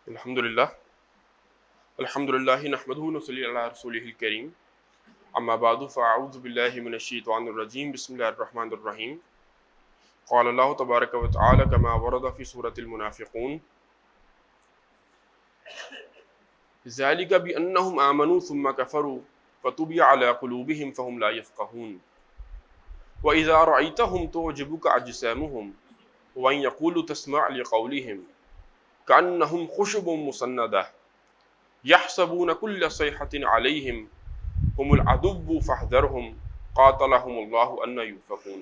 الحمدللہ الحمدللہ نحمدہ ونصلی علی رسولہ الکریم اما بعد فاعوذ باللہ من الشیطان الرجیم بسم اللہ الرحمن الرحیم قال اللہ تبارک و تعالی کما ورد فی سورۃ المنافقون ذالک بانہم آمنوا ثم کفروا فطبع علی قلوبہم فہم لا یفقہون وَإِذَا رَأَيْتَهُمْ تُعْجِبُكَ أَجْسَامُهُمْ وَإِنْ يَقُولُوا تَسْمَعْ لِقَوْلِهِمْ كَأَنَّهُمْ خُشُبٌ مُّسَنَّدَةٌ يَحْسَبُونَ كُلَّ صَيْحَةٍ عَلَيْهِمْ هُمُ الْعَدُوُّ فَاحْذَرْهُمْ قَاتَلَهُمُ اللَّهُ أَنَّ يُؤْفَكُونَ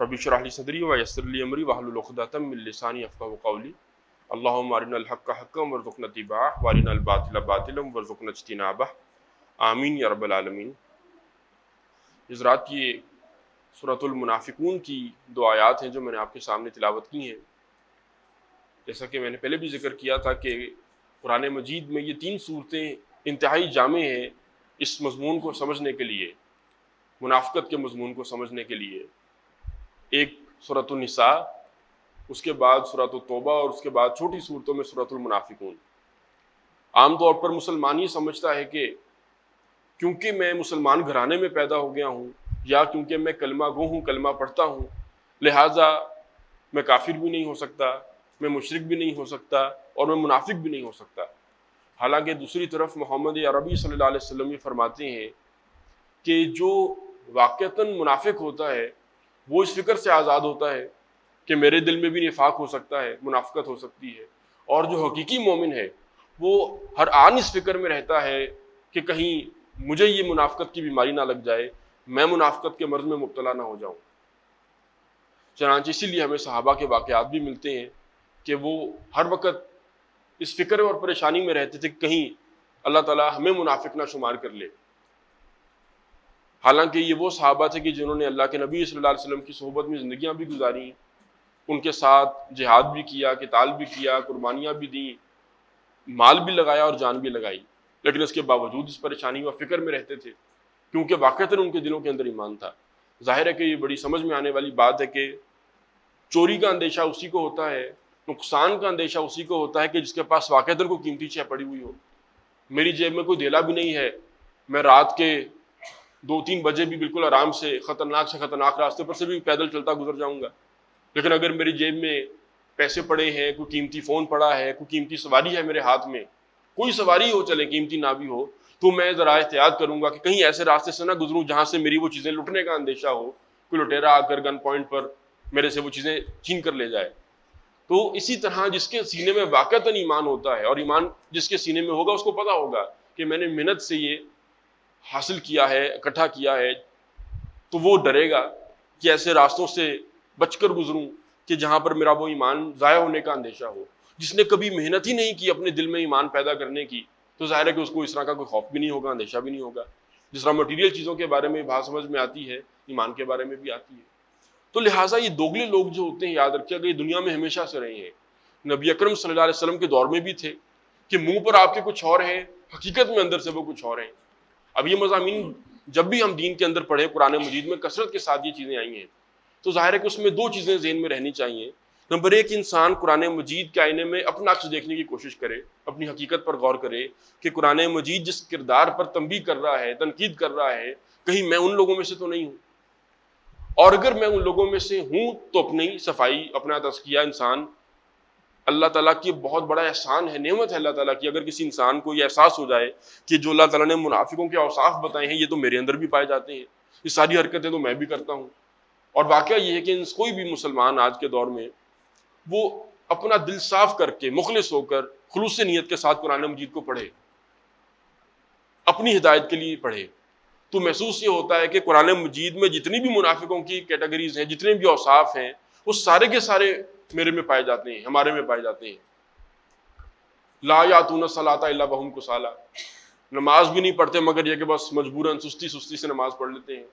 رَبِّ اشْرَحْ لِي صَدْرِي وَيَسِّرْ لِي أَمْرِي وَاحْلُلْ عُقْدَةً مِّن لِّسَانِي يَفْقَهُوا قَوْلِي اللهم أرنا الحق حقا وارزقنا اتباعه وارنا الباطل باطلا وارزقنا اجتنابه آمین یا رب العالمین۔ اس رات کی سورۃ المنافقون کی دو آیات ہیں جو میں نے آپ کے سامنے تلاوت کی ہیں۔ جیسا کہ میں نے پہلے بھی ذکر کیا تھا کہ قرآن مجید میں یہ تین صورتیں انتہائی جامع ہیں اس مضمون کو سمجھنے کے لیے، منافقت کے مضمون کو سمجھنے کے لیے۔ ایک سورۃ النساء، اس کے بعد سورۃ التوبہ اور اس کے بعد چھوٹی صورتوں میں سورۃ المنافقون۔ عام طور پر مسلمان یہ سمجھتا ہے کہ کیونکہ میں مسلمان گھرانے میں پیدا ہو گیا ہوں یا کیونکہ میں کلمہ گو ہوں، کلمہ پڑھتا ہوں، لہٰذا میں کافر بھی نہیں ہو سکتا، میں مشرک بھی نہیں ہو سکتا اور میں منافق بھی نہیں ہو سکتا۔ حالانکہ دوسری طرف محمد عربی صلی اللہ علیہ وسلم یہ فرماتے ہیں کہ جو واقعتاً منافق ہوتا ہے وہ اس فکر سے آزاد ہوتا ہے کہ میرے دل میں بھی نفاق ہو سکتا ہے، منافقت ہو سکتی ہے، اور جو حقیقی مومن ہے وہ ہر آن اس فکر میں رہتا ہے کہ کہیں مجھے یہ منافقت کی بیماری نہ لگ جائے، میں منافقت کے مرض میں مبتلا نہ ہو جاؤں۔ چنانچہ اسی لیے ہمیں صحابہ کے واقعات بھی ملتے ہیں کہ وہ ہر وقت اس فکر اور پریشانی میں رہتے تھے کہ کہیں اللہ تعالیٰ ہمیں منافق نہ شمار کر لے۔ حالانکہ یہ وہ صحابہ تھے کہ جنہوں نے اللہ کے نبی صلی اللہ علیہ وسلم کی صحبت میں زندگیاں بھی گزاری، ان کے ساتھ جہاد بھی کیا، قتال بھی کیا، قربانیاں بھی دیں، مال بھی لگایا اور جان بھی لگائی، لیکن اس کے باوجود اس پریشانی و فکر میں رہتے تھے کیونکہ واقعتاً ان کے دلوں کے اندر ایمان تھا۔ ظاہر ہے کہ یہ بڑی سمجھ میں آنے والی بات ہے کہ چوری کا اندیشہ اسی کو ہوتا ہے، نقصان کا اندیشہ اسی کو ہوتا ہے کہ جس کے پاس واقعتاً کوئی قیمتی چیز پڑی ہوئی ہو۔ میری جیب میں کوئی دھیلا بھی نہیں ہے، میں رات کے 2-3 بجے بھی بالکل آرام سے خطرناک راستے پر سے بھی پیدل چلتا گزر جاؤں گا، لیکن اگر میری جیب میں پیسے پڑے ہیں، کوئی قیمتی فون پڑا ہے، کوئی قیمتی سواری ہے میرے ہاتھ میں، کوئی سواری ہو چلے قیمتی نہ بھی ہو، تو میں ذرا احتیاط کروں گا کہ کہیں ایسے راستے سے نہ گزروں جہاں سے میری وہ چیزیں لٹنے کا اندیشہ ہو، کوئی لٹیرا آ کر گن پوائنٹ پر میرے سے وہ چیزیں چھین کر لے جائے۔ تو اسی طرح جس کے سینے میں واقعتاً ایمان ہوتا ہے، اور ایمان جس کے سینے میں ہوگا اس کو پتا ہوگا کہ میں نے محنت سے یہ حاصل کیا ہے، اکٹھا کیا ہے، تو وہ ڈرے گا کہ ایسے راستوں سے بچ کر گزروں کہ جہاں پر میرا وہ ایمان ضائع ہونے کا اندیشہ ہو۔ جس نے کبھی محنت ہی نہیں کی اپنے دل میں ایمان پیدا کرنے کی، تو ظاہر ہے کہ اس کو اس طرح کا کوئی خوف بھی نہیں ہوگا، اندیشہ بھی نہیں ہوگا۔ جس طرح مٹیریل چیزوں کے بارے میں بات سمجھ میں آتی ہے، ایمان کے بارے میں بھی آتی ہے۔ تو لہٰذا یہ دوگلے لوگ جو ہوتے ہیں، یاد رکھیے کہ یہ دنیا میں ہمیشہ سے رہے ہیں، نبی اکرم صلی اللہ علیہ وسلم کے دور میں بھی تھے کہ منہ پر آپ کے کچھ اور ہیں، حقیقت میں اندر سے وہ کچھ اور ہیں۔ اب یہ مضامین جب بھی ہم دین کے اندر پڑھیں، قرآن مجید میں کثرت کے ساتھ یہ چیزیں آئی ہیں، تو ظاہر ہے کہ اس میں دو چیزیں ذہن میں رہنی چاہیے۔ نمبر ایک، انسان قرآن مجید کے آئینے میں اپنا عکس دیکھنے کی کوشش کرے، اپنی حقیقت پر غور کرے کہ قرآن مجید جس کردار پر تنبیہ کر رہا ہے، تنقید کر رہا ہے، کہیں میں ان لوگوں میں سے تو نہیں ہوں، اور اگر میں ان لوگوں میں سے ہوں تو اپنی صفائی، اپنا تزکیہ انسان اللہ تعالیٰ کی بہت بڑا احسان ہے، نعمت ہے اللہ تعالیٰ کی۔ اگر کسی انسان کو یہ احساس ہو جائے کہ جو اللہ تعالیٰ نے منافقوں کے اوصاف بتائے ہیں یہ تو میرے اندر بھی پائے جاتے ہیں، یہ ساری حرکتیں تو میں بھی کرتا ہوں۔ اور واقعہ یہ ہے کہ کوئی بھی مسلمان آج کے دور میں وہ اپنا دل صاف کر کے، مخلص ہو کر، خلوص نیت کے ساتھ قرآن مجید کو پڑھے، اپنی ہدایت کے لیے پڑھے، تو محسوس یہ ہوتا ہے کہ قرآن مجید میں جتنی بھی منافقوں کی کیٹیگریز ہیں، جتنے بھی اوصاف ہیں، وہ سارے کے سارے میرے میں پائے جاتے ہیں، ہمارے میں پائے جاتے ہیں۔ لا یاتون الصلاۃ الا وہم کسالى، نماز بھی نہیں پڑھتے مگر یہ کہ بس مجبوراً سستی سے نماز پڑھ لیتے ہیں۔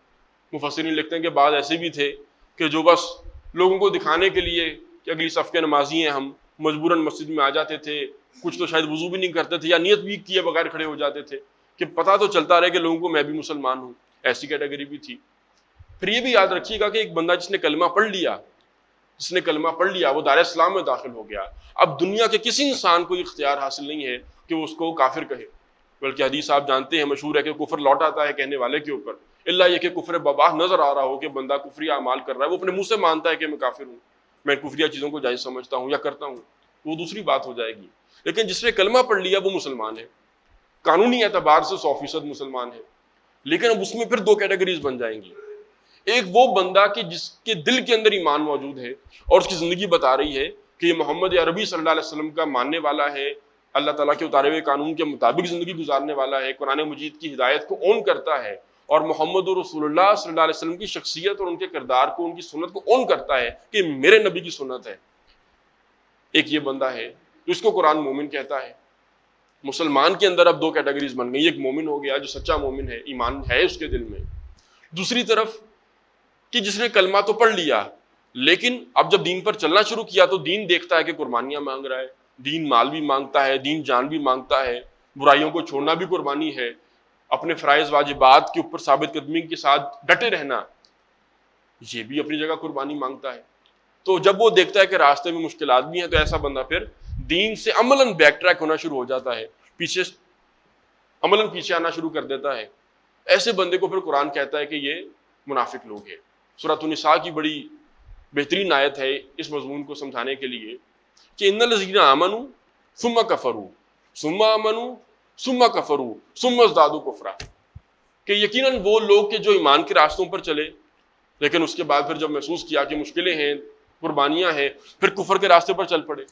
مفسرین لکھتے ہیں کہ بعض ایسے بھی تھے کہ جو بس لوگوں کو دکھانے کے لیے کہ اگلی صف کے نمازی ہیں ہم، مجبوراً مسجد میں آ جاتے تھے، کچھ تو شاید وضو بھی نہیں کرتے تھے یا نیت بھی کیے بغیر کھڑے ہو جاتے تھے کہ پتہ تو چلتا رہے کہ لوگوں کو میں بھی مسلمان ہوں۔ ایسی کیٹیگری بھی تھی۔ پھر یہ بھی یاد رکھیے گا کہ ایک بندہ جس نے کلمہ پڑھ لیا، جس نے کلمہ پڑھ لیا وہ دار اسلام میں داخل ہو گیا. اب دنیا کے کسی انسان کو یہ اختیار حاصل نہیں ہے کہ وہ اس کو کافر کہے، بلکہ حدیث آپ جانتے ہیں مشہور ہے کہ کفر لوٹ آتا ہے کہنے والے کے اوپر، اللہ یہ کہ کفر بواح نظر آ رہا ہو کہ بندہ کفری اعمال کر رہا ہے، وہ اپنے منہ سے مانتا ہے کہ میں کافر ہوں، میں کفریہ چیزوں کو جائز سمجھتا ہوں یا کرتا ہوں، وہ دوسری بات ہو جائے گی. لیکن جس نے کلمہ پڑھ لیا وہ مسلمان ہے، قانونی اعتبار سے 100% مسلمان ہے. لیکن اب اس میں پھر دو کیٹیگریز بن جائیں گی. ایک وہ بندہ کہ جس کے دل کے اندر ایمان موجود ہے اور اس کی زندگی بتا رہی ہے کہ یہ محمد عربی صلی اللہ علیہ وسلم کا ماننے والا ہے، اللہ تعالیٰ کے اتارے ہوئے قانون کے مطابق زندگی گزارنے والا ہے، قرآن مجید کی ہدایت کو اون کرتا ہے اور محمد رسول اللہ صلی اللہ علیہ وسلم کی شخصیت اور ان کے کردار کو، ان کی سنت کو اون کرتا ہے کہ میرے نبی کی سنت ہے. ایک یہ بندہ ہے تو اس کو قرآن مومن کہتا ہے. مسلمان کے اندر اب دو کیٹیگریز بن گئی، ایک مومن ہو گیا جو سچا مومن ہے، ایمان ہے اس کے دل میں. دوسری طرف کہ جس نے کلمہ تو پڑھ لیا لیکن اب جب دین پر چلنا شروع کیا تو دین دیکھتا ہے کہ قربانیاں مانگ رہا ہے، دین مال بھی مانگتا ہے، دین جان بھی مانگتا ہے، برائیوں کو چھوڑنا بھی قربانی ہے، اپنے فرائض واجبات کے اوپر ثابت قدمی کے ساتھ ڈٹے رہنا یہ بھی اپنی جگہ قربانی مانگتا ہے. تو جب وہ دیکھتا ہے کہ راستے میں مشکلات بھی ہیں تو ایسا بندہ پھر دین سے عملاً بیک ٹریک ہونا شروع ہو جاتا ہے، پیچھے آنا شروع کر دیتا ہے. ایسے بندے کو پھر قرآن کہتا ہے کہ یہ منافق لوگ ہیں. سورۃ النساء کی بڑی بہترین آیت ہے اس مضمون کو سمجھانے کے لیے کہ ان الذین آمنوا ثم کفروا ثم آمنوا ثم کفروا ثم ازدادوا کفرا، کہ یقیناً وہ لوگ کہ جو ایمان کے راستوں پر چلے لیکن اس کے بعد پھر جب محسوس کیا کہ مشکلیں ہیں، قربانیاں ہیں، پھر کفر کے راستے پر چل پڑے،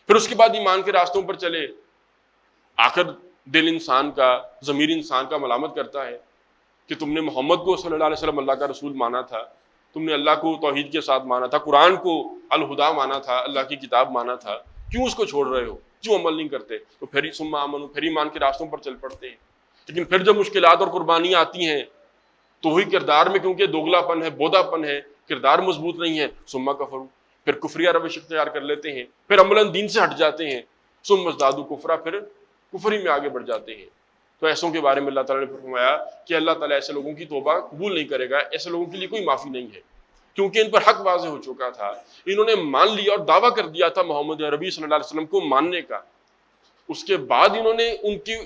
پھر اس کے بعد ایمان کے راستوں پر چلے. آخر دل انسان کا، ضمیر انسان کا ملامت کرتا ہے کہ تم نے محمد کو صلی اللہ علیہ وسلم اللہ کا رسول مانا تھا، تم نے اللہ کو توحید کے ساتھ مانا تھا، قرآن کو الہدا مانا تھا، اللہ کی کتاب مانا تھا، کیوں اس کو چھوڑ رہے ہو، کیوں عمل نہیں کرتے؟ تو پھر ثم آمنوا، پھر ایمان کے راستوں پر چل پڑتے ہیں. لیکن پھر جب مشکلات اور قربانیاں آتی ہیں تو وہی کردار میں کیونکہ دوگلا پن ہے، بودا پن ہے، کردار مضبوط نہیں ہے، ثم کفروا، پھر کفریہ روش اختیار کر لیتے ہیں، پھر عملاً دین سے ہٹ جاتے ہیں، ثم ازدادوا کفرا، پھر کفری میں آگے بڑھ جاتے ہیں. تو ایسوں کے بارے میں اللہ تعالیٰ نے فرمایا کہ اللہ تعالیٰ ایسے لوگوں کی توبہ قبول نہیں کرے گا، ایسے لوگوں کے لیے کوئی معافی نہیں ہے، کیونکہ ان پر حق واضح ہو چکا تھا. انہوں نے مان لیا اور دعویٰ کر دیا تھا محمد عربی صلی اللہ علیہ وسلم کو ماننے کا، اس کے بعد انہوں نے ان کی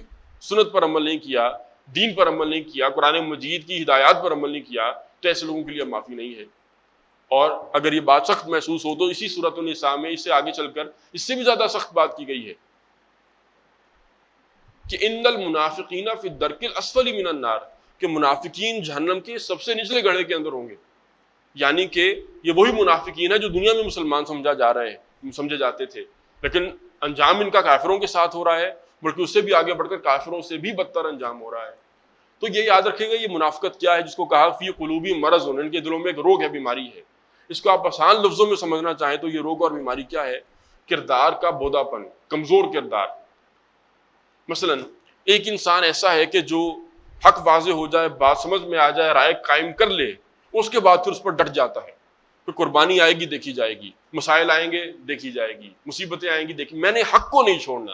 سنت پر عمل نہیں کیا، دین پر عمل نہیں کیا، قرآن مجید کی ہدایات پر عمل نہیں کیا، تو ایسے لوگوں کے لیے معافی نہیں ہے. اور اگر یہ بات سخت محسوس ہو تو اسی سورۃ النساء میں اس سے آگے چل کر اس سے بھی زیادہ سخت بات کی گئی ہے کہ ان المنافقین فی الدرک الاسفل من النار، کہ منافقین جہنم کے سب سے نچلے گڑھے کے اندر ہوں گے. یعنی کہ یہ وہی منافقین ہیں جو دنیا میں مسلمان سمجھے جاتے تھے، لیکن انجام ان کا کافروں کے ساتھ ہو رہا ہے، بلکہ اس سے بھی آگے بڑھ کر کافروں سے بھی بدتر انجام ہو رہا ہے. تو یہ یاد رکھے گا یہ منافقت کیا ہے، جس کو کہا فی قلوبہم مرض، ان کے دلوں میں ایک روگ ہے، بیماری ہے. اس کو آپ آسان لفظوں میں سمجھنا چاہیں تو یہ روگ اور بیماری کیا ہے؟ کردار کا بودا پن، کمزور کردار. مثلا ایک انسان ایسا ہے کہ جو حق واضح ہو جائے، بات سمجھ میں آ جائے، رائے قائم کر لے، اس کے بعد پھر اس پر ڈٹ جاتا ہے. پھر قربانی آئے گی دیکھی جائے گی، مسائل آئیں گے دیکھی جائے گی، مصیبتیں آئیں گی دیکھی، میں نے حق کو نہیں چھوڑنا،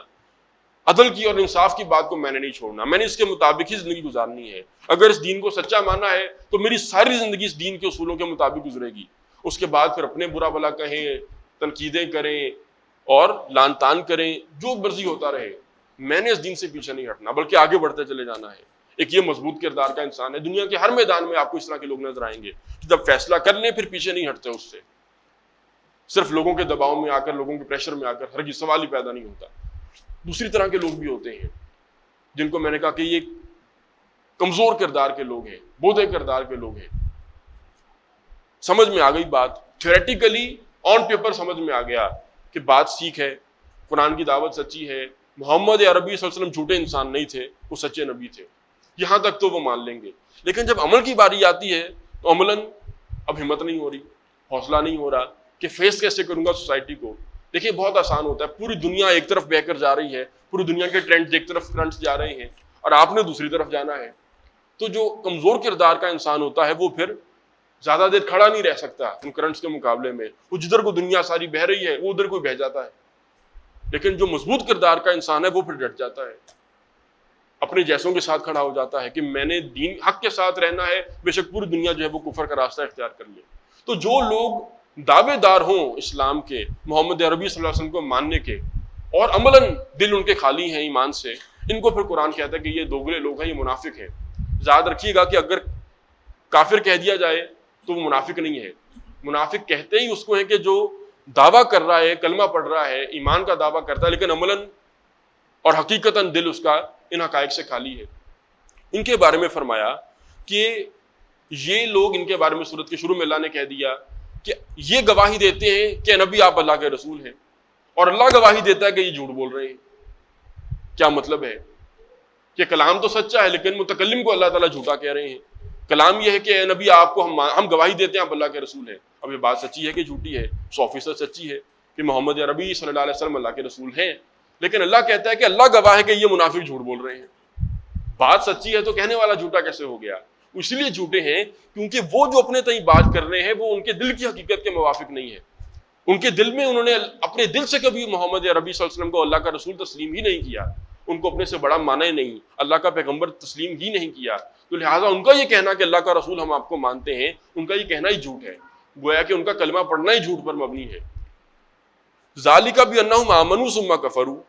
عدل کی اور انصاف کی بات کو میں نے نہیں چھوڑنا، میں نے اس کے مطابق ہی زندگی گزارنی ہے. اگر اس دین کو سچا مانا ہے تو میری ساری زندگی اس دین کے اصولوں کے مطابق گزرے گی. اس کے بعد پھر اپنے برا بھلا کہیں، تنقیدیں کریں اور لان تان کریں، جو مرضی ہوتا رہے، میں نے اس دین سے پیچھے نہیں ہٹنا بلکہ آگے بڑھتے چلے جانا ہے. ایک یہ مضبوط کردار کا انسان ہے. دنیا کے ہر میدان میں آپ کو اس طرح کے لوگ نظر آئیں گے کہ جب فیصلہ کر لیں پھر پیچھے نہیں ہٹتے اس سے، صرف لوگوں کے دباؤ میں آ کر، لوگوں کے پریشر میں آ کر ہرگز سوال ہی پیدا نہیں ہوتا. دوسری طرح کے لوگ بھی ہوتے ہیں جن کو میں نے کہا کہ یہ کمزور کردار کے لوگ ہیں، بودے کردار کے لوگ ہیں. سمجھ میں آ گئی بات، تھیوریٹیکلی آن پیپر سمجھ میں آ گیا کہ بات سیکھ ہے، قرآن کی دعوت سچی ہے، محمد عربی صلی اللہ علیہ وسلم جھوٹے انسان نہیں تھے، وہ سچے نبی تھے، یہاں تک تو وہ مان لیں گے. لیکن جب عمل کی باری آتی ہے تو عملاً اب ہمت نہیں ہو رہی، حوصلہ نہیں ہو رہا کہ فیس کیسے کروں گا سوسائٹی کو. دیکھیے بہت آسان ہوتا ہے، پوری دنیا ایک طرف بہ کر جا رہی ہے، پوری دنیا کے ٹرینڈز ایک طرف کرنٹس جا رہے ہیں اور آپ نے دوسری طرف جانا ہے. تو جو کمزور کردار کا انسان ہوتا ہے وہ پھر زیادہ دیر کھڑا نہیں رہ سکتا ان کرنٹس کے مقابلے میں. وہ جدھر کو دنیا ساری بہہ رہی ہے وہ ادھر کو بہہ جاتا ہے. لیکن جو مضبوط کردار کا انسان ہے وہ پھر ڈٹ جاتا ہے، اپنے جیسوں کے ساتھ کھڑا ہو جاتا ہے کہ میں نے دین حق کے ساتھ رہنا ہے، بے شک پوری دنیا جو ہے وہ کفر کا راستہ اختیار کر لے. تو جو لوگ دعوے دار ہوں اسلام کے، محمد عربی صلی اللہ علیہ وسلم کو ماننے کے، اور عملاً دل ان کے خالی ہیں ایمان سے، ان کو پھر قرآن کہتا ہے کہ یہ دوگلے لوگ ہیں، یہ منافق ہیں۔ یاد رکھیے گا کہ اگر کافر کہہ دیا جائے تو وہ منافق نہیں ہے، منافق کہتے ہی اس کو ہے کہ جو دعویٰ کر رہا ہے، کلمہ پڑھ رہا ہے، ایمان کا دعویٰ کرتا ہے، لیکن عملاً اور حقیقتاً دل اس کا ان حقائق سے خالی ہے۔ ان کے بارے میں فرمایا کہ یہ لوگ، ان کے بارے میں سورت کے شروع میں اللہ نے کہہ دیا کہ یہ گواہی دیتے ہیں کہ نبی آپ اللہ کے رسول ہیں، اور اللہ گواہی دیتا ہے کہ یہ جھوٹ بول رہے ہیں۔ کیا مطلب ہے کہ کلام تو سچا ہے لیکن متکلم کو اللہ تعالیٰ جھوٹا کہہ رہے ہیں۔ کلام یہ ہے کہ اے نبی آپ کو ہم گواہی دیتے ہیں آپ اللہ کے رسول ہیں، اب یہ بات سچی ہے کہ جھوٹی ہے؟ 100% سچی ہے کہ محمد عربی صلی اللہ علیہ وسلم اللہ کے رسول ہیں، لیکن اللہ کہتا ہے کہ اللہ گواہ ہے کہ یہ منافق جھوٹ بول رہے ہیں۔ بات سچی ہے تو کہنے والا جھوٹا کیسے ہو گیا؟ اس لیے جھوٹے ہیں کیونکہ وہ جو اپنے تئیں بات کر رہے ہیں وہ ان کے دل کی حقیقت کے موافق نہیں ہے۔ ان کے دل میں انہوں نے اپنے دل سے کبھی محمد عربی صلی اللہ علیہ وسلم کو اللہ کا رسول تسلیم ہی نہیں کیا، ان کو اپنے سے بڑا مانا ہی نہیں، اللہ کا پیغمبر تسلیم ہی نہیں کیا، تو لہٰذا ان کا یہ کہنا کہ اللہ کا رسول ہم آپ کو مانتے ہیں، ان کا یہ کہنا ہی جھوٹ ہے، گویا کہ ان کا کلمہ پڑھنا ہی جھوٹ پر مبنی ہے۔ ذالک بانہم آمنوا ثم کفروا،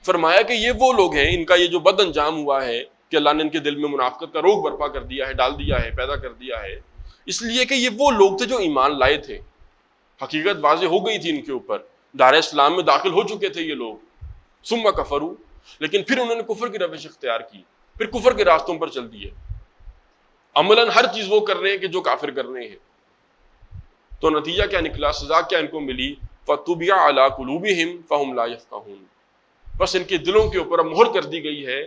فرمایا کہ یہ وہ لوگ ہیں، ان کا یہ جو بد انجام ہوا ہے کہ اللہ نے ان کے دل میں منافقت کا روگ برپا کر دیا ہے، ڈال دیا ہے، پیدا کر دیا ہے، اس لیے کہ یہ وہ لوگ تھے جو ایمان لائے تھے، حقیقت واضح ہو گئی تھی ان کے اوپر، دار اسلام میں داخل ہو چکے تھے یہ لوگ، ثم کفروا، لیکن پھر انہوں نے کفر کی روش اختیار کی، پھر کفر کے راستوں پر چل دیے، عملاً ہر چیز وہ کر رہے ہیں کہ جو کافر کر رہے ہیں۔ تو نتیجہ کیا نکلا، سزا کیا ان کو ملی؟ فَطُبِعَ عَلَىٰ قُلُوبِهِمْ فَهُمْ لَا يَفْقَهُونَ، بس ان کے دلوں کے اوپر اب مہر کر دی گئی ہے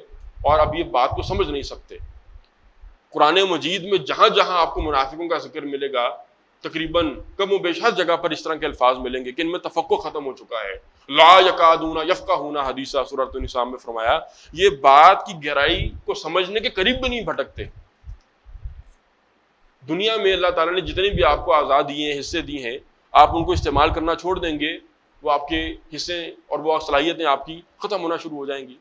اور اب یہ بات کو سمجھ نہیں سکتے۔ قرآن مجید میں جہاں جہاں آپ کو منافقوں کا ذکر ملے گا، تقریباً کم و بیش ہر جگہ پر اس طرح کے الفاظ ملیں گے کہ ان میں تفقہ ختم ہو چکا ہے۔ لا یکادون یفقہون حدیثا، سورۃ النساء میں فرمایا یہ بات کی گہرائی کو سمجھنے کے قریب بھی نہیں بھٹکتے۔ دنیا میں اللہ تعالیٰ نے جتنے بھی آپ کو آزاد دیے ہیں، حصے دیے ہیں، آپ ان کو استعمال کرنا چھوڑ دیں گے، وہ آپ کے حصے اور وہ صلاحیتیں آپ کی ختم ہونا شروع ہو جائیں گی۔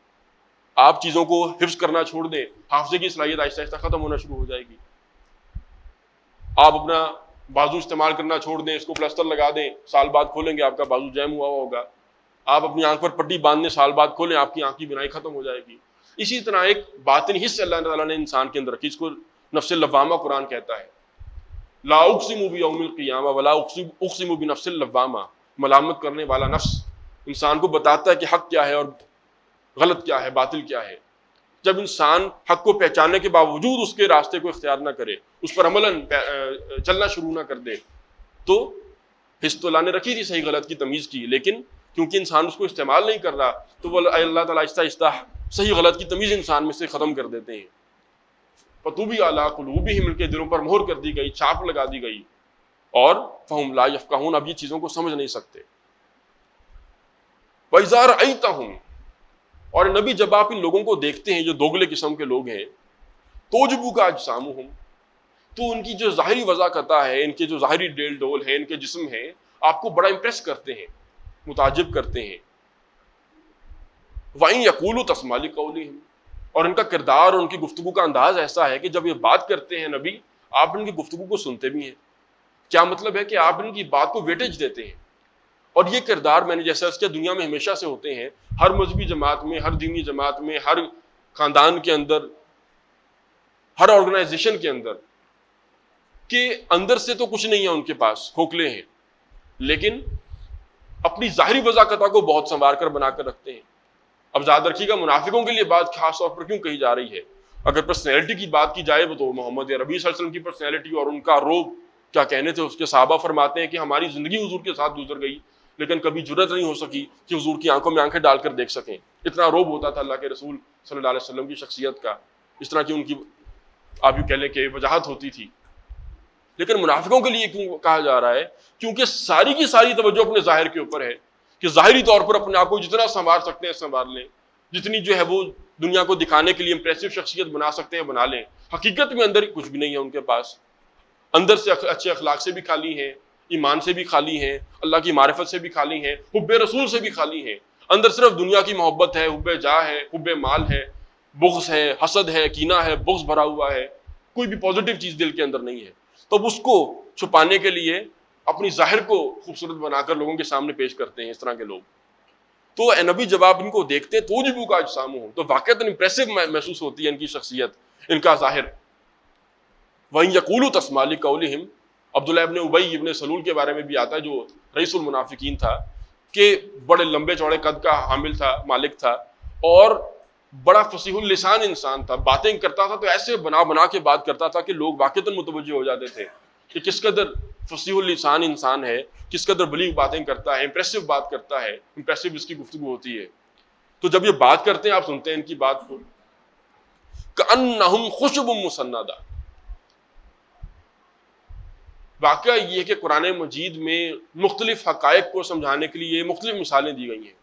آپ چیزوں کو حفظ کرنا چھوڑ دیں، حافظے کی صلاحیت آہستہ آہستہ ختم ہونا شروع ہو جائے گی۔ آپ اپنا بازو استعمال کرنا چھوڑ دیں، اس کو پلسٹر لگا دیں، سال بعد کھولیں گے آپ کا بازو جیم ہوا ہوگا۔ آپ اپنی آنکھ پر پٹی باندھنے، سال بعد کھولیں آپ کی آنکھ کی بینائی ختم ہو جائے گی۔ اسی طرح ایک باطنی حصہ اللہ تعالیٰ نے انسان کے اندر رکھی، اس کو نفس اللوامہ قرآن کہتا ہے۔ لا اقسم بیوم القیامہ ولا اقسم بنفس اللوامہ، ملامت کرنے والا نفس انسان کو بتاتا ہے کہ حق کیا ہے اور غلط کیا ہے، باطل کیا ہے۔ جب انسان حق کو پہچاننے کے باوجود اس کے راستے کو اختیار نہ کرے، اس پر عملاً چلنا شروع نہ کر دے، تو حص تو اللہ نے رکھی تھی صحیح غلط کی تمیز کی، لیکن کیونکہ انسان اس کو استعمال نہیں کر رہا تو وہ اللہ تعالیٰ آہستہ آہستہ صحیح غلط کی تمیز انسان میں سے ختم کر دیتے ہیں۔ فَطُبِعَ عَلَىٰ قُلُوبِهِمْ، ان کے دلوں پر مہر کر دی گئی، چھاپ لگا دی گئی، اور فَهُمْ لَا يَفْقَهُونَ، اب یہ چیزوں کو سمجھ نہیں سکتے۔ وَإِذَا رَأَيْتَهُمْ، اور نبی جب آپ ان لوگوں کو دیکھتے ہیں جو دوگلے قسم کے لوگ ہیں، تُعْجِبُكَ أَجْسَامُهُمْ، تو ان کی جو ظاہری وضاحت ہے، ان کے جو ظاہری ڈیل ڈول ہے، ان کے جسم ہیں، آپ کو بڑا امپریس کرتے ہیں، متعجب کرتے ہیں۔ وَإِن يَقُولُوا تَسْمَعْ لِقَوْلِهِمْ، اور ان کا کردار اور ان کی گفتگو کا انداز ایسا ہے کہ جب یہ بات کرتے ہیں نبی، آپ ان کی گفتگو کو سنتے بھی ہیں۔ کیا مطلب ہے کہ آپ ان کی بات کو ویٹیج دیتے ہیں۔ اور یہ کردار میں نے جیسا اس کے دنیا میں ہمیشہ سے ہوتے ہیں، ہر مذہبی جماعت میں، ہر دینی جماعت میں، ہر خاندان کے اندر، ہر آرگنائزیشن کے اندر، کہ اندر سے تو کچھ نہیں ہے ان کے پاس، کھوکھلے ہیں، لیکن اپنی ظاہری وضاحت کو بہت سنوار کر بنا کر رکھتے ہیں۔ اب یاد رکھیے گا منافقوں کے لیے بات خاص طور پر کیوں کہی جا رہی ہے۔ اگر پرسنالٹی کی بات کی جائے تو محمد عربی صلی اللہ علیہ وسلم کی پرسنالٹی اور ان کا روب کیا کہنے تھے، اس کے صحابہ فرماتے ہیں کہ ہماری زندگی حضور کے ساتھ گزر گئی لیکن کبھی جرت نہیں ہو سکی کہ حضور کی آنکھوں میں آنکھیں ڈال کر دیکھ سکیں، اتنا روب ہوتا تھا اللہ کے رسول صلی اللہ علیہ وسلم کی شخصیت کا، اس طرح کی ان کی آپ یوں کہہ لیں کہ وجاہت ہوتی تھی۔ لیکن منافقوں کے لیے کیوں کہا جا رہا ہے؟ کیونکہ ساری کی ساری توجہ اپنے ظاہر کے اوپر ہے، کہ ظاہری طور پر اپنے آپ کو جتنا سنوار سکتے ہیں سنوار لیں، جتنی جو ہے وہ دنیا کو دکھانے کے لیے امپریسو شخصیت بنا سکتے ہیں بنا لیں، حقیقت میں اندر کچھ بھی نہیں ہے ان کے پاس، اندر سے اچھے اخلاق سے بھی خالی ہیں، ایمان سے بھی خالی ہیں، اللہ کی معرفت سے بھی خالی ہیں، حب رسول سے بھی خالی ہیں، اندر صرف دنیا کی محبت ہے، حب جاہ ہے، حب مال ہے، بغض ہے، حسد ہے، کینہ ہے، بغض بھرا ہوا ہے، کوئی بھی پازیٹیو چیز دل کے اندر نہیں ہے۔ تو اب اس کو چھپانے کے لیے اپنی ظاہر کو خوبصورت بنا کر لوگوں کے سامنے پیش کرتے ہیں اس طرح کے لوگ. تو اے نبی جب آپ ان کو دیکھتے ہیں توجبو کا اجسام ہوں تو واقعتاً امپریسو محسوس ہوتی ہے ان کی شخصیت, ان کا ظاہر. وَإِن يَقُولُوا تَسْمَعْ لِقَوْلِهِمْ, عبداللہ ابن ابی ابن سلول کے بارے میں بھی آتا ہے جو رئیس المنافقین تھا, کہ بڑے لمبے چوڑے قد کا حامل تھا, مالک تھا, اور بڑا فصیح اللسان انسان تھا. باتیں کرتا تھا تو ایسے بنا کے بات کرتا تھا کہ لوگ واقعتاً متوجہ ہو جاتے تھے کہ کس قدر فصیح اللسان انسان ہے, کس قدر بلیغ باتیں کرتا ہے, امپریسو بات کرتا ہے, امپریسو اس کی گفتگو ہوتی ہے. تو جب یہ بات کرتے ہیں آپ سنتے ہیں ان کی بات کو, کأنہم خشب مسندہ. واقعہ یہ ہے کہ قرآن مجید میں مختلف حقائق کو سمجھانے کے لیے مختلف مثالیں دی گئی ہیں.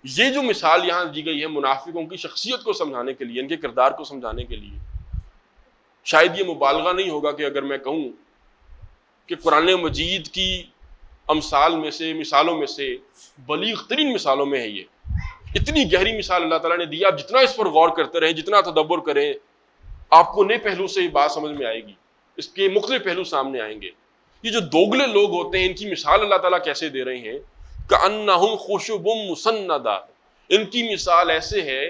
یہ جو مثال یہاں دی گئی ہے منافقوں کی شخصیت کو سمجھانے کے لیے, ان کے کردار کو سمجھانے کے لیے, شاید یہ مبالغہ نہیں ہوگا کہ اگر میں کہوں کہ قرآن مجید کی امثال میں سے, مثالوں میں سے بلیغ ترین مثالوں میں ہے یہ. اتنی گہری مثال اللہ تعالیٰ نے دی, آپ جتنا اس پر غور کرتے رہیں, جتنا تدبر کریں, آپ کو نئے پہلو سے یہ بات سمجھ میں آئے گی, اس کے مختلف پہلو سامنے آئیں گے. یہ جو دوگلے لوگ ہوتے ہیں ان کی مثال اللہ تعالیٰ کیسے دے رہے ہیں, کأنہم خشب مسندہ. ان کی مثال ایسے ہے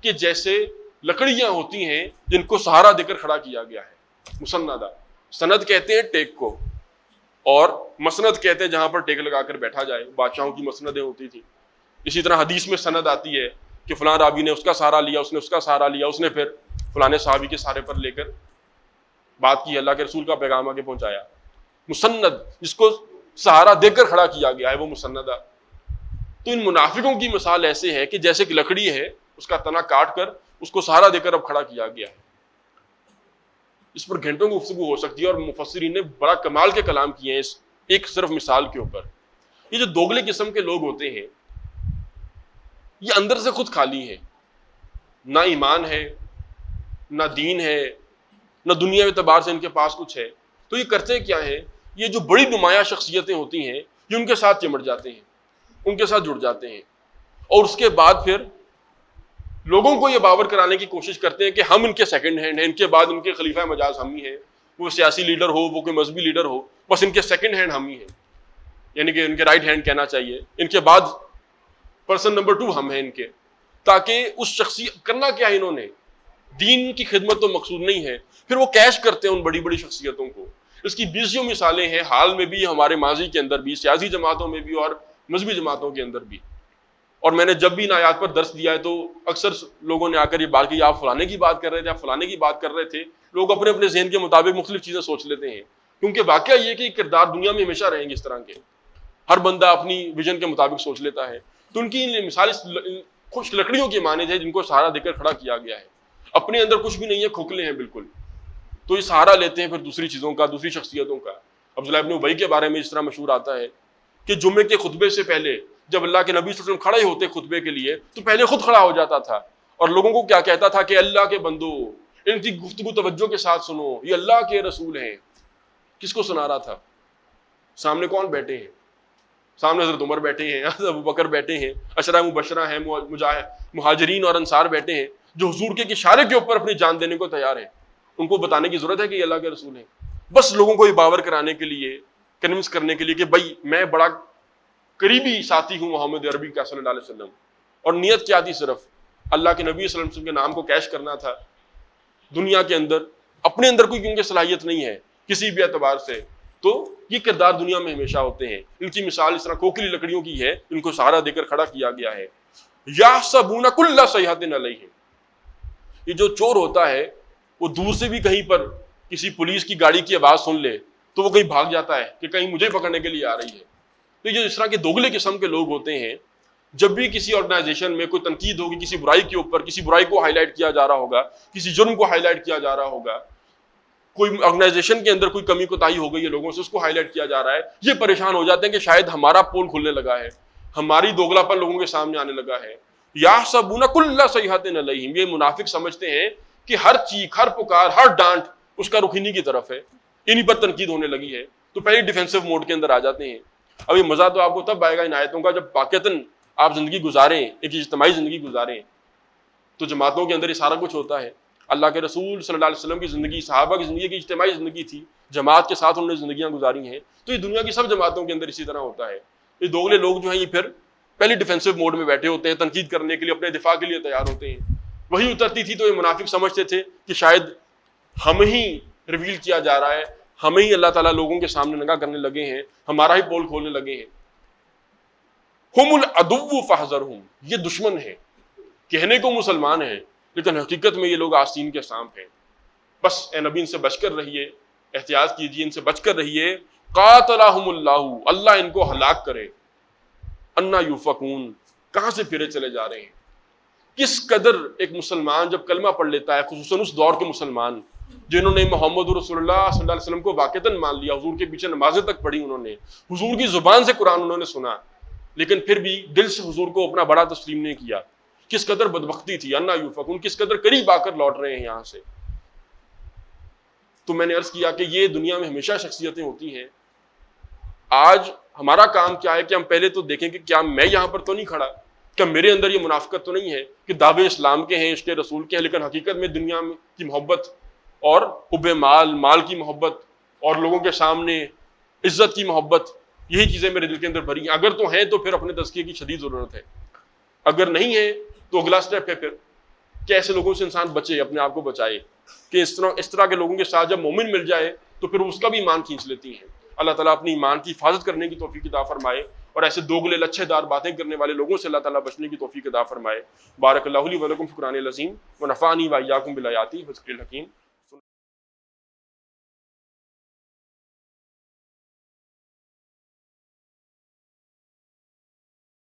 کہ جیسے لکڑیاں ہوتی ہیں جن کو سہارا دے کر کھڑا کیا گیا ہے. مسندہ, سند کہتے ہیں ٹیک کو, اور مسند کہتے ہیں جہاں پر ٹیک لگا کر بیٹھا جائے. بادشاہوں کی مسندیں ہوتی تھیں. اسی طرح حدیث میں سند آتی ہے کہ فلاں راوی نے اس کا سہارا لیا, اس نے اس کا سہارا لیا, اس نے پھر فلاں صحابی کے سہارے پر لے کر بات کی, اللہ کے رسول کا پیغام آگے پہنچایا. مسند جس کو سہارا دے کر کھڑا کیا گیا ہے وہ مسندہ. تو ان منافقوں کی مثال ایسے ہے کہ جیسے کہ لکڑی ہے, اس کا تنا کاٹ کر اس کو سہارا دے کر اب کھڑا کیا گیا ہے. اس پر گھنٹوں کی گفتگو ہو سکتی ہے, اور مفسرین نے بڑا کمال کے کلام کیے ہیں اس ایک صرف مثال کے اوپر. یہ جو دوگلے قسم کے لوگ ہوتے ہیں یہ اندر سے خود خالی ہیں, نہ ایمان ہے, نہ دین ہے, نہ دنیا کے اعتبار سے ان کے پاس کچھ ہے. تو یہ کرتے کیا ہیں, یہ جو بڑی نمایاں شخصیتیں ہوتی ہیں یہ ان کے ساتھ چمٹ جاتے ہیں, ان کے ساتھ جڑ جاتے ہیں, اور اس کے بعد پھر لوگوں کو یہ باور کرانے کی کوشش کرتے ہیں کہ ہم ان کے سیکنڈ ہینڈ ہیں, ان کے بعد ان کے خلیفہ مجاز ہم ہی ہیں. وہ سیاسی لیڈر ہو, وہ کوئی مذہبی لیڈر ہو, بس ان کے سیکنڈ ہینڈ ہم ہی ہیں, یعنی کہ ان کے رائٹ ہینڈ کہنا چاہیے. ان کے بعد پرسن نمبر 2 ہم ہیں ان کے. تاکہ اس شخصیت کرنا کیا ہے, انہوں نے دین کی خدمت تو مقصود نہیں ہے, پھر وہ کیش کرتے ہیں ان بڑی بڑی شخصیتوں کو. اس کی بیسیوں مثالیں ہیں, حال میں بھی, ہمارے ماضی کے اندر بھی, سیاسی جماعتوں میں بھی اور مذہبی جماعتوں کے اندر بھی. اور میں نے جب بھی ان آیات پر درس دیا ہے تو اکثر لوگوں نے آ کر یہ بات کی, آپ فلانے کی بات کر رہے تھے, آپ فلانے کی بات کر رہے تھے. لوگ اپنے اپنے ذہن کے مطابق مختلف چیزیں سوچ لیتے ہیں, کیونکہ واقعہ یہ کہ کردار دنیا میں ہمیشہ رہیں گے اس طرح کے, ہر بندہ اپنی ویژن کے مطابق سوچ لیتا ہے. تو ان کی مثال خوش لکڑیوں کی مانند ہے جن کو سہارا دے کر کھڑا کیا گیا ہے. اپنے اندر کچھ بھی نہیں ہے, کھوکھلے ہیں بالکل. تو یہ سہارا لیتے ہیں پھر دوسری چیزوں کا, دوسری شخصیتوں کا. عبداللہ ابن ابی کے بارے میں اس طرح مشہور آتا ہے کہ جمعے کے خطبے سے پہلے جب اللہ کے نبی صلی اللہ علیہ وسلم کھڑے ہوتے خطبے کے لیے تو پہلے خود کھڑا ہو جاتا تھا, اور لوگوں کو کیا کہتا تھا کہ اللہ کے بندو ان کی گفتگو توجہ کے ساتھ سنو, یہ اللہ کے رسول ہیں. کس کو سنا رہا تھا؟ سامنے کون بیٹھے ہیں؟ سامنے حضرت عمر بیٹھے ہیں, حضرت ابوبکر بیٹھے ہیں, عشرہ مبشرہ ہیں, مہاجرین اور انصار بیٹھے ہیں جو حضور کے اشارے کے اوپر اپنی جان دینے کو تیار ہیں. ان کو بتانے کی ضرورت ہے کہ یہ اللہ کے رسول ہیں, بس لوگوں کو یہ باور کرانے کے لیے, کنونس کرنے کے لیے کہ بھائی میں بڑا قریبی ساتھی ہوں محمد عربی کا صلی اللہ علیہ وسلم. اور نیت کیا تھی؟ صرف اللہ کے نبی صلی اللہ علیہ وسلم کے نام کو کیش کرنا تھا دنیا کے اندر. اپنے اندر کوئی کیونکہ صلاحیت نہیں ہے کسی بھی اعتبار سے, تو یہ کردار دنیا میں ہمیشہ ہوتے ہیں. ان کی مثال اس طرح کھوکھلی لکڑیوں کی ہے, ان کو سہارا دے کر کھڑا کیا گیا ہے. یحسبون کل صیحۃ علیہم, یہ جو چور ہوتا ہے وہ دور سے بھی کہیں پر کسی پولیس کی گاڑی کی آواز سن لے تو وہ کہیں بھاگ جاتا ہے کہ کہیں مجھے پکڑنے کے لیے آ رہی ہے. تو یہ اس طرح کے دوگلے قسم کے لوگ ہوتے ہیں. جب بھی کسی آرگنائزیشن میں کوئی تنقید ہوگی کسی برائی کے اوپر, کسی برائی کو ہائی لائٹ کیا جا رہا ہوگا, کسی جرم کو ہائی لائٹ کیا جا رہا ہوگا, کوئی آرگنائزیشن کے اندر کوئی کمی کوتاہی ہو گئی ہے لوگوں سے, اس کو ہائی لائٹ کیا جا رہا ہے, یہ پریشان ہو جاتے ہیں کہ شاید ہمارا پول کھلنے لگا ہے, ہماری دوگلا پر لوگوں کے سامنے آنے لگا ہے. یحسبون کل صیحۃ علیہم, یہ منافق سمجھتے ہیں کہ ہر چیخ, ہر پکار, ہر ڈانٹ اس کا رخ انہی کی طرف ہے, انہی پر تنقید ہونے لگی ہے. تو پہلے ڈیفینسو موڈ کے اندر آ جاتے ہیں. اب یہ مزہ تو آپ کو تب آئے گا ان آیتوں کا جب واقعتاً آپ زندگی گزاریں, ایک اجتماعی زندگی گزاریں, تو جماعتوں کے اندر یہ سارا کچھ ہوتا ہے. اللہ کے رسول صلی اللہ علیہ وسلم کی زندگی، صحابہ کی زندگی کی اجتماعی زندگی تھی، جماعت کے ساتھ انہوں نے زندگیاں گزاری ہیں، تو یہ دنیا کی سب جماعتوں کے اندر اسی طرح ہوتا ہے۔ یہ دوگلے لوگ جو ہیں یہ پھر پہلے ڈیفینسو موڈ میں بیٹھے ہوتے ہیں، تنقید کرنے کے لیے، اپنے دفاع کے لیے تیار ہوتے ہیں۔ وہی اترتی تھی تو یہ منافق سمجھتے تھے کہ شاید ہم ہی ریویل کیا جا رہا ہے، ہمیں ہی اللہ تعالیٰ لوگوں کے سامنے ننگا کرنے لگے ہیں، ہمارا ہی پول کھولنے لگے ہیں۔ ہم العدو فاحذرہم، یہ دشمن ہے، کہنے کو مسلمان ہیں لیکن حقیقت میں یہ لوگ آستین کے سانپ ہیں، بس اے نبی ان سے بچ کر رہیے، احتیاط کیجیے، ان سے بچ کر رہیے۔ قاتلہم اللہ، اللہ ان کو ہلاک کرے۔ انا یوفکون، کہاں سے پھرے چلے جا رہے ہیں۔ کس قدر ایک مسلمان جب کلمہ پڑھ لیتا ہے، خصوصاً اس دور کے مسلمان جنہوں نے محمد رسول اللہ صلی اللہ علیہ وسلم کو واقعتاً مان لیا، حضور کے پیچھے نمازیں تک پڑھی انہوں نے، حضور کی زبان سے قرآن انہوں نے سنا، لیکن پھر بھی دل سے حضور کو اپنا بڑا تسلیم نہیں کیا، کس قدر بدبختی تھی۔ انا یوفکون، کس قدر قریب آ کر لوٹ رہے ہیں یہاں سے۔ تو میں نے عرض کیا کہ یہ دنیا میں ہمیشہ شخصیتیں ہوتی ہیں۔ آج ہمارا کام کیا ہے کہ ہم پہلے تو دیکھیں کہ کیا میں یہاں پر تو نہیں کھڑا، کیا میرے اندر یہ منافقت تو نہیں ہے کہ دعوے اسلام کے ہیں، عشق رسول کے ہیں، لیکن حقیقت میں دنیا میں کی محبت اور حب مال، مال کی محبت اور لوگوں کے سامنے عزت کی محبت، یہی چیزیں میرے دل کے اندر بھری ہیں۔ اگر تو ہیں تو پھر اپنے تزکیے کی شدید ضرورت ہے، اگر نہیں ہے تو اگلا سٹیپ ہے پھر کہ ایسے لوگوں سے انسان بچے، اپنے آپ کو بچائے، کہ اس طرح کے لوگوں کے ساتھ جب مومن مل جائے تو پھر اس کا بھی ایمان کھینچ لیتی ہیں۔ اللہ تعالیٰ اپنی ایمان کی حفاظت کرنے کی توفیق عطا فرمائے، اور ایسے دوگلے لچھے دار باتیں کرنے والے لوگوں سے اللہ تعالیٰ بچنے کی توفیق عطا فرمائے۔ بارک اللہ لی و لکم فی القرآن العظیم و نفعنی و ایاکم بالآیات و ذکر الحکیم۔